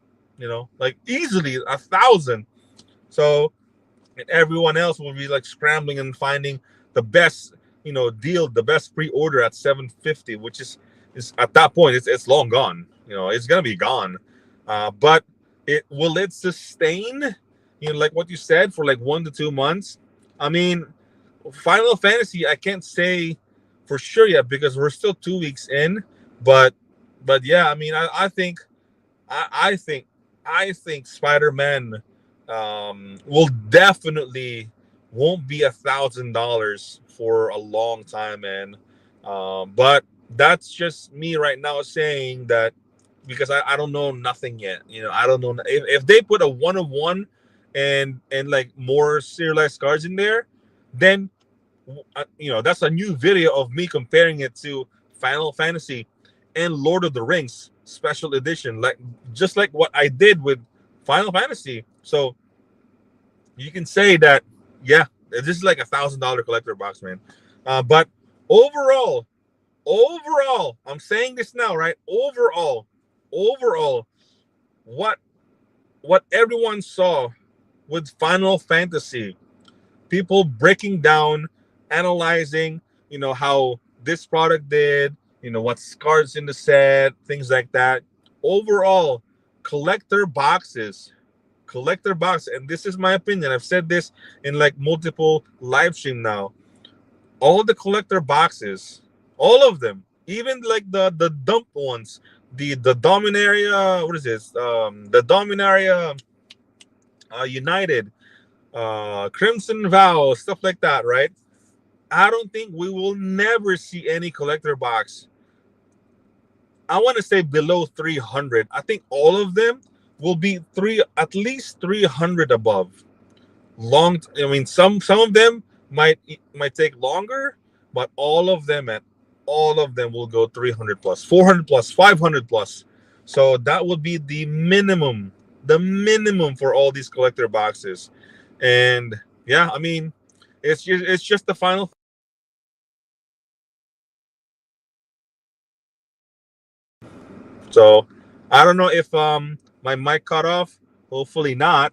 Like easily 1,000. So and everyone else will be like scrambling and finding the best deal, the best pre-order at 750, which is at that point it's long gone. It's gonna be gone. But it sustain like what you said, for like 1 to 2 months? I mean, Final Fantasy, I can't say for sure yet because we're still 2 weeks in. But yeah, I mean, I think Spider-Man will definitely won't be $1,000 for a long time, man. But that's just me right now saying that because I don't know nothing yet. I don't know if they put a one of one and like more serialized cards in there, then that's a new video of me comparing it to Final Fantasy and Lord of the Rings special edition, like just like what I did with Final Fantasy. So you can say that, yeah, this is like $1,000 collector box, man. But overall, I'm saying this now, right? Overall, what everyone saw with Final Fantasy, people breaking down, analyzing, how this product did, what cards in the set, things like that. Overall, collector boxes, and this is my opinion. I've said this in like multiple live stream now. All the collector boxes, all of them, even like the dump ones, the Dominaria, what is this? The Dominaria United, Crimson Vow, stuff like that, right? I don't think we will never see any collector box, I want to say, below 300. I think all of them will be at least 300 above. I mean, some of them might take longer, but all of them will go 300 plus, 400 plus, 500 plus. So that would be the minimum for all these collector boxes. And yeah, I mean, it's just the final. So I don't know if my mic cut off. Hopefully not.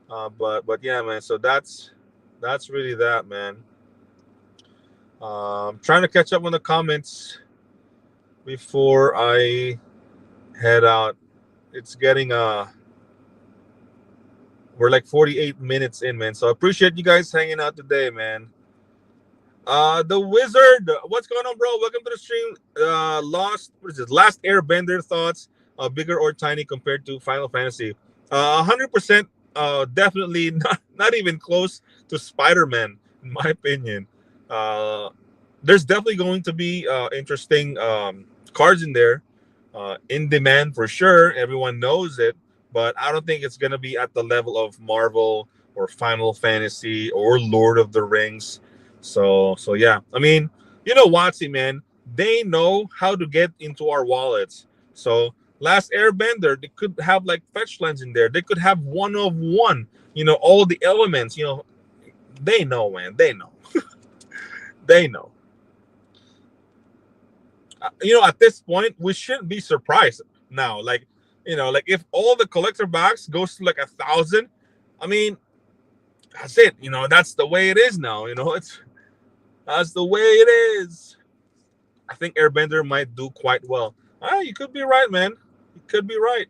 But yeah, man. So that's really that, man. Trying to catch up on the comments before I head out. It's getting we're like 48 minutes in, man. So I appreciate you guys hanging out today, man. The Wizard, what's going on, bro? Welcome to the stream. Last Airbender thoughts, bigger or tiny compared to Final Fantasy? 100%, definitely not even close to Spider-Man, in my opinion. There's definitely going to be interesting cards in there, in demand for sure. Everyone knows it, but I don't think it's gonna be at the level of Marvel or Final Fantasy or Lord of the Rings. So yeah, I mean, Watsy, man, they know how to get into our wallets. So Last Airbender, they could have like fetch lands in there. They could have one of one. All the elements. They know, man. They know. They know. At this point, we shouldn't be surprised now. Like if all the collector box goes to like 1,000, I mean, that's it. That's the way it is now. That's the way it is. I think Airbender might do quite well. You could be right, man. You could be right.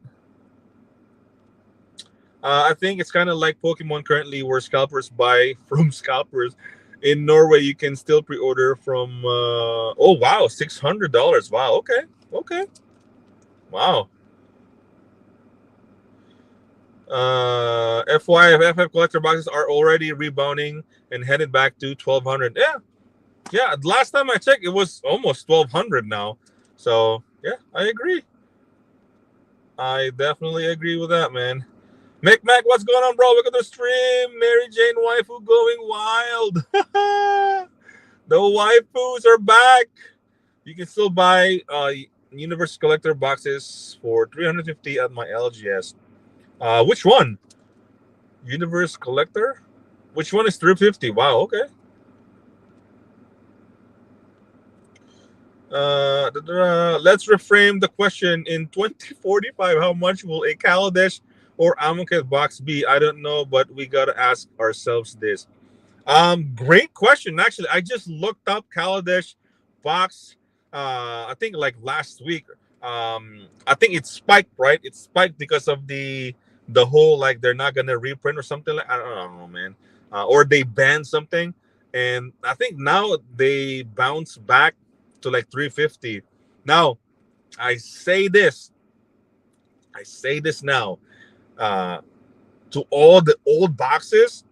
I think it's kind of like Pokemon currently, where scalpers buy from scalpers. In Norway, you can still pre-order from. Oh wow, $600. Wow. Okay. Wow. FYF collector boxes are already rebounding and headed back to 1,200. Yeah. Last time I checked, it was almost 1,200 now. So yeah, I agree. I definitely agree with that, man. Mick Mac, what's going on, bro? Look at the stream. Mary Jane waifu going wild. The waifus are back. You can still buy Universe Collector boxes for 350 at my LGS. Which one? Universe Collector? Which one is 350? Wow, okay. Let's reframe the question. In 2045, how much will a Kaladesh or Amonkhet box be? I don't know, but we gotta ask ourselves this. Great question. Actually, I just looked up Kaladesh box. I think like last week. I think it spiked, right? It spiked because of the whole like they're not gonna reprint or something. Like I don't know, man. Or they banned something, and I think now they bounce back to like 350. Now, I say this. I say this now. Uh, to all the old boxes,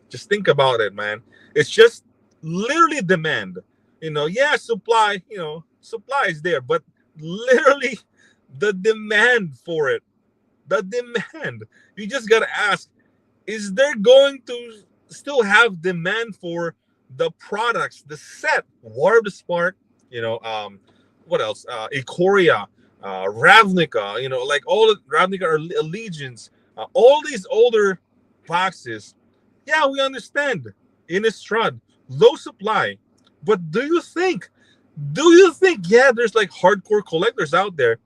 just think about it, man. It's just literally demand. Yeah, supply, supply is there, but literally the demand for it. The demand. You just got to ask, is there going to still have demand for the products, the set, War of the Spark, what else? Ikoria, Ravnica, like all the Ravnica Allegiance, all these older boxes. Yeah, we understand. Innistrad, low supply. But do you think, yeah, there's like hardcore collectors out there.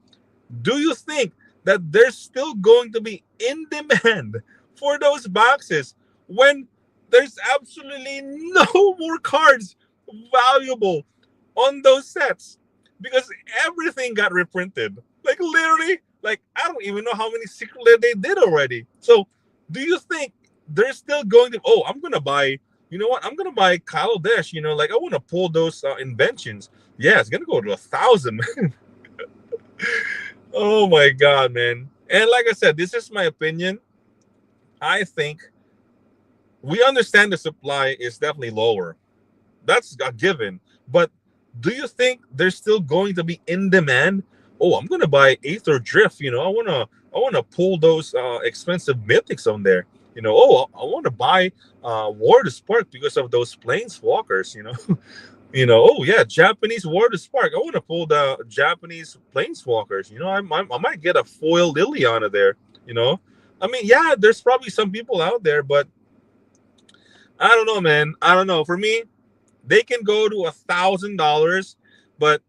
Do you think that there's still going to be in demand for those boxes when there's absolutely no more cards valuable on those sets? Because everything got reprinted. Like literally, like I don't even know how many Secret Lair they did already. So do you think they're still going to, oh, I'm gonna buy, you know what? I'm gonna buy Kyle Dash, like I want to pull those inventions. Yeah, it's gonna go to 1,000. Oh my god, man. And like I said, this is my opinion. I think we understand the supply is definitely lower. That's a given. But do you think there's still going to be in demand? Oh, I'm gonna buy Aether Drift. I wanna pull those expensive mythics on there. Oh, I want to buy War of the Spark because of those planeswalkers. Oh yeah, Japanese War of the Spark. I want to pull the Japanese planeswalkers. I might get a foil Liliana there. I mean, yeah, there's probably some people out there, but I don't know, man. I don't know. For me, they can go to $1,000, but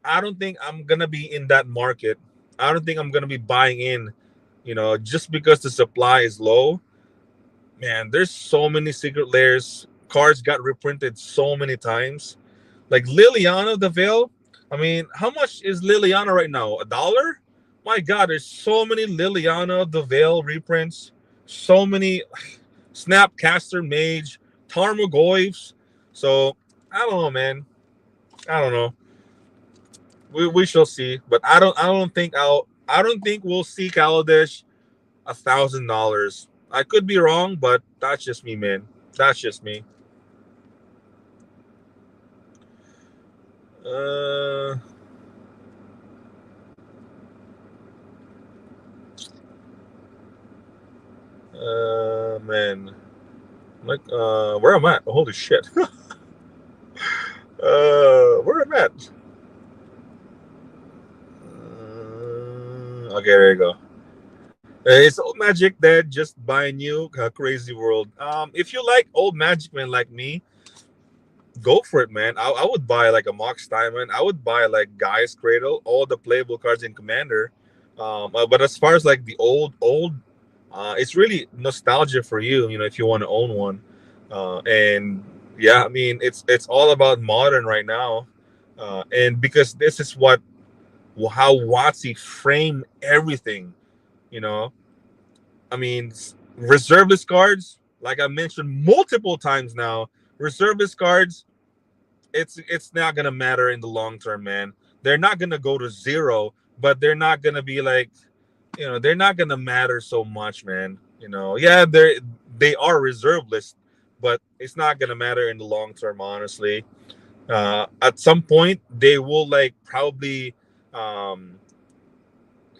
I don't think I'm gonna be in that market. I don't think I'm gonna be buying in. Just because the supply is low. Man, there's so many Secret Lairs. Cards got reprinted so many times. Like Liliana the Veil. I mean, how much is Liliana right now? $1? My God, there's so many Liliana the Veil reprints. So many Snapcaster Mage, Tarmogoyfs. So I don't know, man. I don't know. We shall see. But I don't think we'll see Kaladesh $1,000. I could be wrong, but that's just me, man. That's just me. Uh, man. Like, where am I at? Holy shit. Where am I at? Okay, there you go. It's old Magic Dead. Just buy new Crazy World. If you like old Magic, man, like me, go for it, man. I would buy like a Mox Diamond. I would buy like Gaia's Cradle, all the playable cards in Commander. But as far as like the old, it's really nostalgia for you. If you want to own one. And yeah, I mean it's all about modern right now, and because this is how WotC frame everything. You know, I mean, reservist cards, like I mentioned multiple times now, reservist cards, it's not gonna matter in the long term, man. They're not gonna go to zero, but they're not gonna be like, they're not gonna matter so much, man. Yeah, they are reserve list, but it's not gonna matter in the long term, honestly. At some point, they will like probably um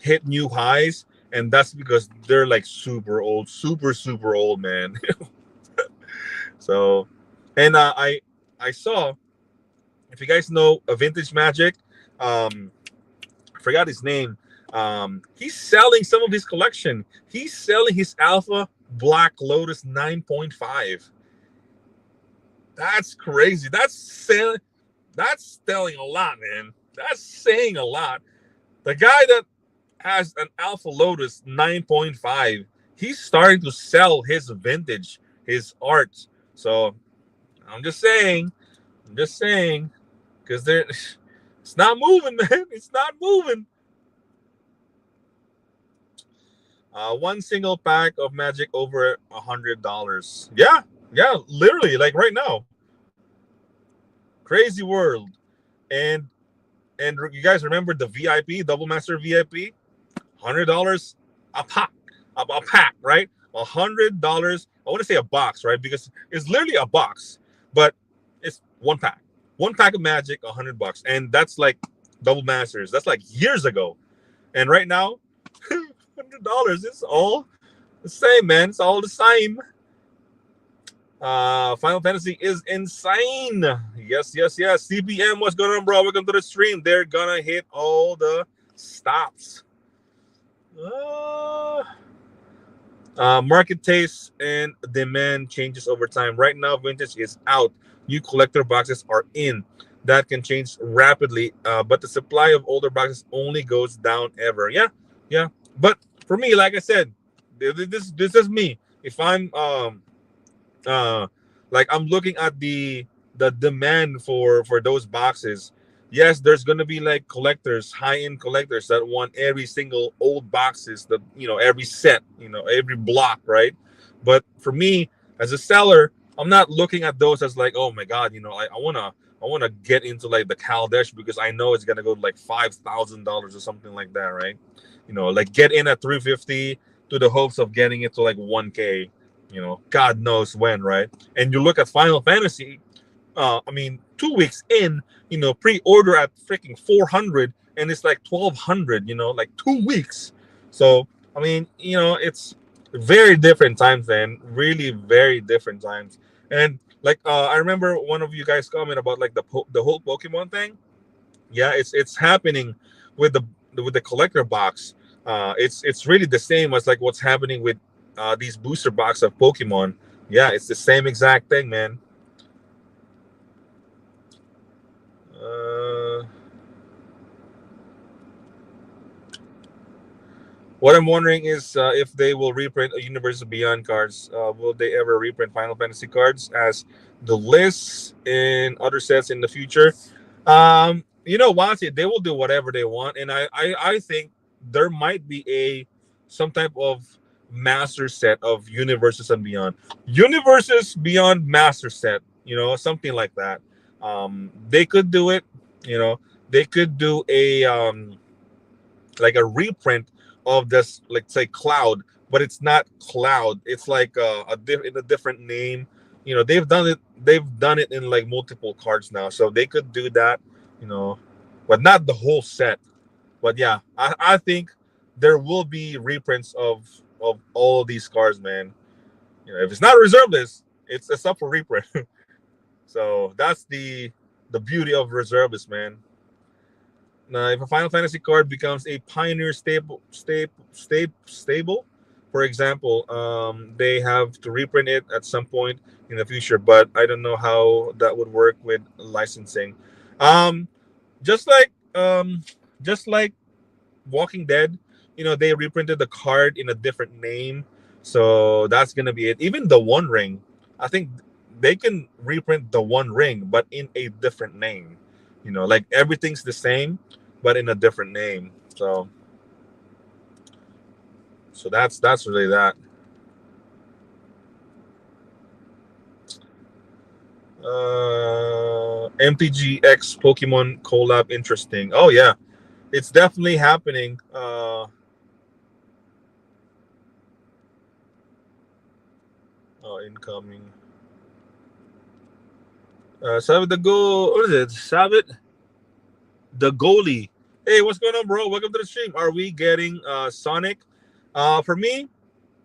hit new highs, and that's because they're like super old, super old, man. So, and I saw, if you guys know a vintage Magic, I forgot his name. He's selling some of his collection. He's selling his Alpha Black Lotus 9.5. That's crazy. That's telling a lot, man. That's saying a lot. The guy that has an Alpha Lotus 9.5, he's starting to sell his vintage, his art. So I'm just saying, because it's not moving, man. It's not moving. One single pack of Magic over $100. Yeah, literally, like right now. Crazy world. And you guys remember the VIP, Double Master VIP? $100 a pack, a pack, right? $100. I want to say a box, right? Because it's literally a box, but it's one pack of Magic, $100, and that's like Double Masters. That's like years ago, and right now, $100. It's all the same, man. It's all the same. Final Fantasy is insane. Yes. CPM, what's going on, bro? Welcome to the stream. They're gonna hit all the stops. Market taste and demand changes over time. Right now, vintage is out. New collector boxes are in. That can change rapidly, but the supply of older boxes only goes down ever. Yeah. But for me, like I said, this is me. If I'm like I'm looking at the demand for those boxes. Yes, there's gonna be like collectors, high-end collectors that want every single old boxes, that every set, every block, right? But for me, as a seller, I'm not looking at those as like, oh my god, I wanna get into like the Caldesh because I know it's gonna go to like $5,000 or something like that, right? Like get in at 350 to the hopes of getting it to like 1K. God knows when, right? And you look at Final Fantasy, 2 weeks in, pre-order at freaking 400, and it's like 1,200, like 2 weeks. So, it's very different times, man. Really very different times. And like, I remember one of you guys comment about like the whole Pokemon thing. Yeah, it's happening with the collector box. It's really the same as like what's happening with these booster box of Pokemon. Yeah, it's the same exact thing, man. What I'm wondering is if they will reprint a Universe Beyond cards. Will they ever reprint Final Fantasy cards as the lists in other sets in the future? They will do whatever they want, and I think there might be some type of master set of Universes and Beyond. Universes Beyond master set, something like that. They could do it. They could do a like a reprint of this, like say Cloud, but it's not Cloud. It's like in a different name. They've done it. They've done it in like multiple cards now, so they could do that. But not the whole set. But yeah, I think there will be reprints of all of these cards, man. If it's not a reserve list, it's up for reprint. So that's the beauty of reserve list, man. Now, if a Final Fantasy card becomes a Pioneer stable, for example, they have to reprint it at some point in the future. But I don't know how that would work with licensing. Um, just like Walking Dead, they reprinted the card in a different name, so that's gonna be it. Even the One Ring, I think they can reprint the One Ring, but in a different name. Like everything's the same, but in a different name. So that's really that. MTG X Pokemon collab, interesting. Oh yeah, it's definitely happening. Incoming. Sabit the goal. What is it? Sabit the goalie. Hey, what's going on, bro? Welcome to the stream. Are we getting Sonic? For me,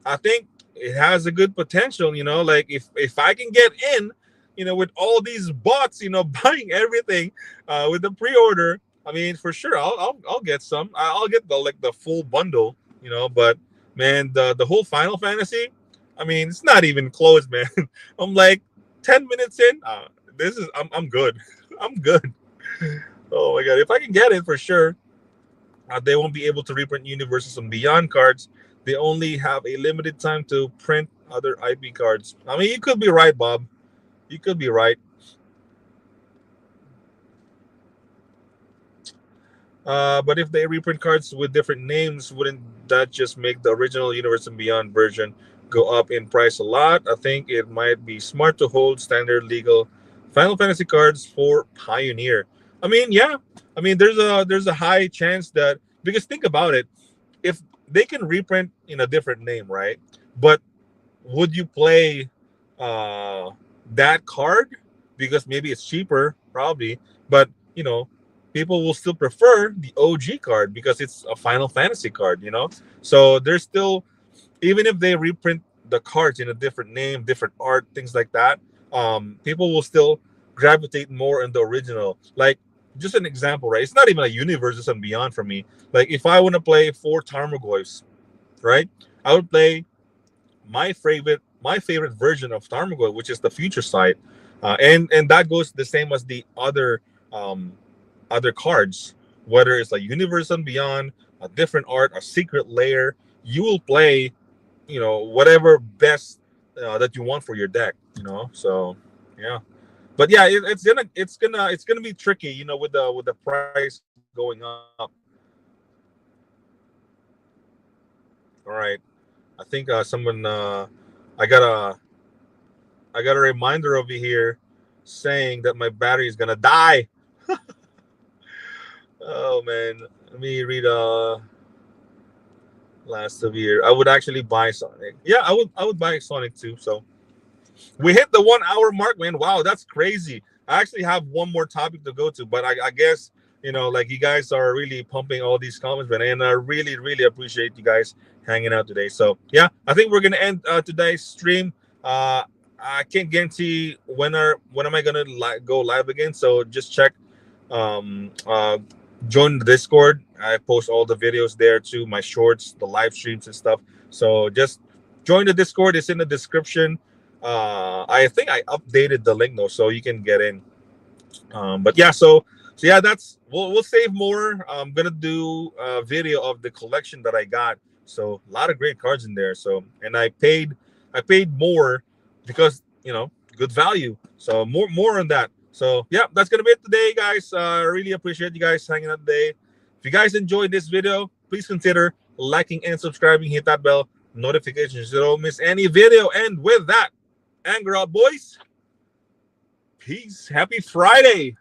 I think it has a good potential. Like if I can get in, with all these bots, buying everything with the pre-order. I mean, for sure, I'll get some. I'll get the full bundle. But man, the whole Final Fantasy. I mean, it's not even close, man. I'm like 10 minutes in. I'm good. I'm good. Oh my god! If I can get it for sure, they won't be able to reprint Universes and Beyond cards. They only have a limited time to print other IP cards. I mean, you could be right, Bob. You could be right. But if they reprint cards with different names, wouldn't that just make the original Universe and Beyond version go up in price a lot? I think it might be smart to hold standard legal Final Fantasy cards for Pioneer. I mean, yeah. I mean, there's a high chance that, because think about it, if they can reprint in a different name, right? But would you play that card because maybe it's cheaper, probably, but people will still prefer the OG card because it's a Final Fantasy card, So there's still, even if they reprint the cards in a different name, different art, things like that, people will still gravitate more in the original. Like, just an example, right? It's not even a Universes and Beyond for me. Like, if I want to play 4 Tarmogoyfs, right? I would play my favorite version of Tarmogoyf, which is the future side, and that goes the same as the other cards, whether it's like Universe and Beyond, a different art, a Secret Lair. You will play, whatever best that you want for your deck. So yeah. But yeah, it's gonna be tricky, with the price going up. All right, I think someone I got a reminder over here saying that my battery is gonna die. Oh man, let me read last of year. I would actually buy Sonic. Yeah, I would buy Sonic too. So we hit the 1 hour mark, man. Wow, that's crazy. I actually have one more topic to go to, but I guess like, you guys are really pumping all these comments, man, and I really, really appreciate you guys hanging out today. So yeah, I think we're gonna end today's stream. I can't guarantee when am I gonna go live again. So just check. Join the Discord. I post all the videos there too, my shorts, the live streams and stuff. So just join the Discord. It's in the description. I think I updated the link though, so you can get in. But yeah, so yeah, we'll save more. I'm gonna do a video of the collection that I got. So a lot of great cards in there. So, and I paid more because good value. So more on that. So yeah, that's gonna be it today, guys. I really appreciate you guys hanging out today. If you guys enjoyed this video, please consider liking and subscribing. Hit that bell notification so you don't miss any video. And with that, anger out, boys. Peace. Happy Friday.